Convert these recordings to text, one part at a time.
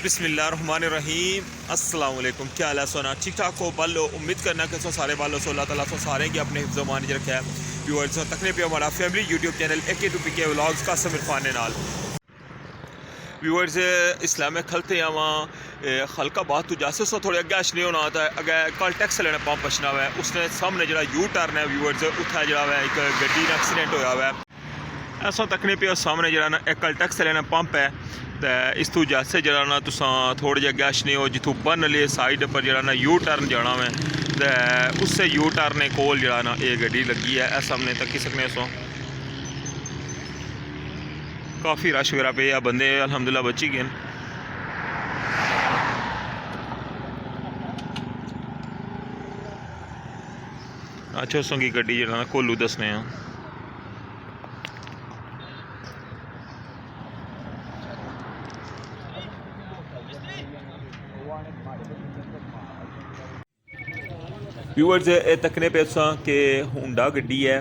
बिस्मिल्लाहिर्रहमानिर्रहीम अस्सलाम वालेकुम। क्या हाल है सोना? ठीक ठाक हो बालो? उम्मीद करना कि सारे बालों से अल्लाह ताला सो सारे की अपने हिफ्ज़ मान च रखा है। व्यूअर्स तकने पे हमारा family YouTube channel AK2PK vlogs का समिर खान नाल व्यूअर्स इस्लाम खलते आवा खलका बात तो जासे सो थोड़े अगे नहीं होना था। अगे कल टैक्स लेना पंप बचना हुआ है, उसने सामने जो यू टर्न है व्यूअर्स उत्थे जो है एक गड्डी का एक्सीडेंट होया हुआ है। ऐसा तकने पे सामने जो ना एक कल टैक्स लेना पंप है, तो इस तू जैसे जरा ना तुसा थोड़े जे अगे नहीं हो जितों बन ले साइड पर जरा ना यू टर्न जाना है, तो उससे यू टर्न कोल जरा ना ये गड्डी लगी है। ऐसा सामने तक सकने सो काफ़ी रश वगैरह पे या बंदे अल्हम्दुलिल्लाह बची गए। अच्छा उसों की गड्डी जरा कोलू दसने हैं। व्यूअर्स ये तकने पे कि हुंडा गड्डी है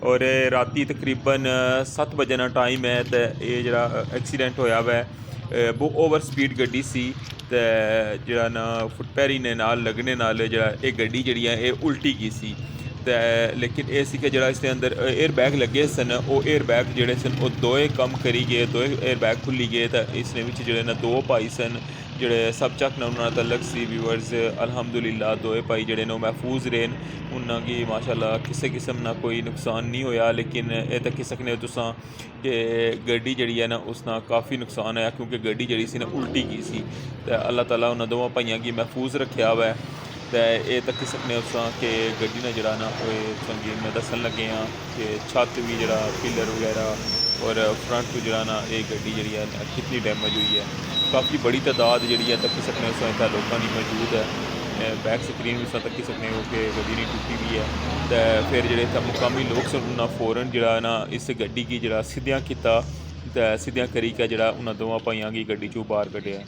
और राती तकरीबन 7 बजे ना टाइम है, तो ये जरा एक्सीडेंट होया हुआ है। वो ओवर स्पीड गड्डी सी, तो जरा ना फुटपैरी ने नाल लगने नाल जरा ये गड्डी जड़ी है ये उल्टी की सी। तो लेकिन ये सी कि जरा इसके अंदर एयर बैग लगे सन, वो एयर बैग जोड़े सन वो दोए कम करी गए, दोए एयर बैग खुली गए। तो इसने विच जोड़े ना दो भाई सन जोड़े सब चक ना उन्होंने तलक सी। व्यूअर्स अल्हम्दुलिल्लाह दोए भाई जोड़े ने महफूज रेन, उन्होंने माशाल्लाह किसी किस्म ना कोई नुकसान नहीं होया। लेकिन ये तक सकने तुसा कि गड्डी जड़ी है ना उसना काफ़ी नुकसान है, क्योंकि गड्डी जड़ी सी ना उल्टी की सी। तो अल्लाह ताला उन्होंने दोवां भाइयों की महफूज रखा हुआ है। तो ये तक सकने उसा कि गड्डी ने जरा ना संगी में दसन लगे हैं कि छत भी जरा पिलर वगैरह और फ्रंट तो जरा ना ये गड्डी जड़ी है कितनी डैमेज हुई है। काफ़ी बड़ी तादाद जी है तक सकने उस इतना लोगों की मौजूद है। बैक स्क्रीन भी उस तक सकने हो कि गड्डी नहीं टुटी हुई है। तो फिर जो इतना मुकामी लोग सन उन्हें फौरन जरा ना इस गड्डी की जरा सीधिया किया, तो सीधिया करी के जरा उन्होंने दोवां भाइयों की गड्डी चो बाहर कढ़िया।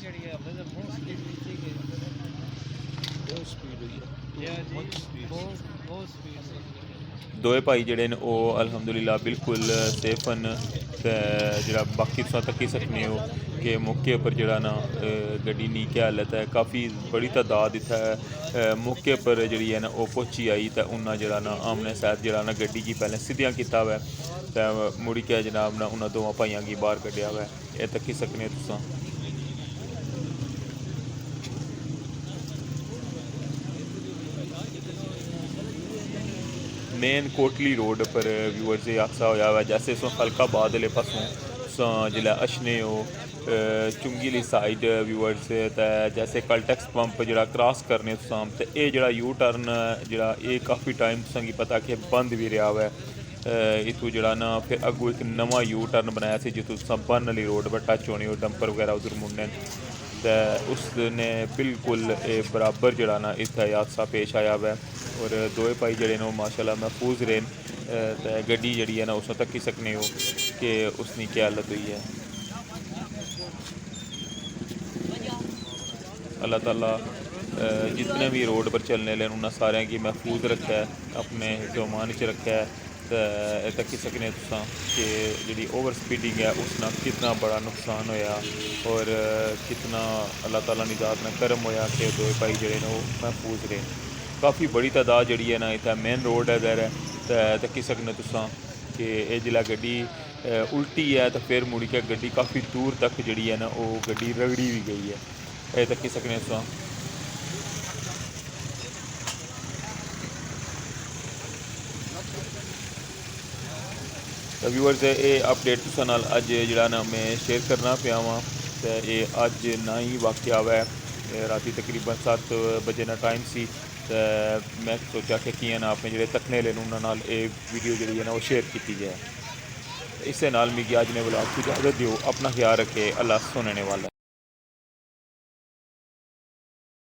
दोए भाई जड़े न वो अल्हम्दुलिल्लाह बिल्कुल सेफ न। तो जरा बाकी तुस तक्की सकने हो कि मौके पर जरा ना गड्डी नी क्या हालत है। काफ़ी बड़ी तादाद इत्थै मौके पर जड़ी है ना वो पहुंची आई, तो उन्हें जरा ना आमने साथ जरा ना गड्डी की पहले सीधिया किया हुआ है, तो मुड़ी के जनाब ना उन्होंने दोवां भाइयों की बाहर कढ़िया हुआ है। ये तक्की सकने तुस। मेन कोटली रोड पर व्यूअर्स ये हादसा होया हुआ है। जैसे सो खलकाबाद वाले पासों जिला अशने हो चुंगी ली साइड व्यूअर्स, तो जैसे कल टैक्स पंप जरा क्रॉस करने तुम, तो ये जरा यू टर्न जरा ये काफ़ी टाइम तुसें पता कि बंद भी रहा हुआ है। इतों जरा ना फिर अगू एक नवा यू टर्न बनाया से जितों तुम बन वाली रोड पर टच होनी हो डंपर वगैरह उधर मुड़ने, तो उसने बिल्कुल बराबर जरा ना इतना हादसा पेश आया हुआ है। और दोए भाई जड़े ने माशाल्लाह महफूज रेन। तो गड्डी जड़ी है ना उस तक ही सकने हो कि उसकी क्या हालत हुई है। अल्लाह ताला जितने भी रोड पर चलने लेन उन्हें सारे की महफूज रखा है, अपने हिफ्ज़-ओ-मान च रखा है। तो तक ही सकने तुसा कि जी ओवर स्पीडिंग है उसना कितना बड़ा नुकसान होया और कितना अल्लाह ताला निजात ने करम होया कि दो भाई जड़े ने वो महफूज रहे। काफ़ी बड़ी तादाद जी है ना इतना मेन रोड है इधर है। तो तक्की सकने तुसा कि ये जिला गड्डी उल्टी है, तो फिर मुड़ी के गड्डी काफ़ी दूर तक जी है ना वो गड्डी रगड़ी भी गई है। ये तक्की सकने तुसा। तो व्यूअर्स ये अपडेट तुसा नाल अज जड़ा ना मैं शेयर करना पाया वां। तो ये अज ना ही वाक़या हुआ है, राती तकरीबन 7 बजे ना टाइम सी। तो मैं सोचा कि कियां ना अपने जो तकने लेन उन्होंने नाल ये वीडियो जी है ना वो शेयर की जाए। इस नाल मिगी अज ने ब्लॉग की इजाज़त दियो। अपना ख्याल रखे, अल्लाह सुनने वाला।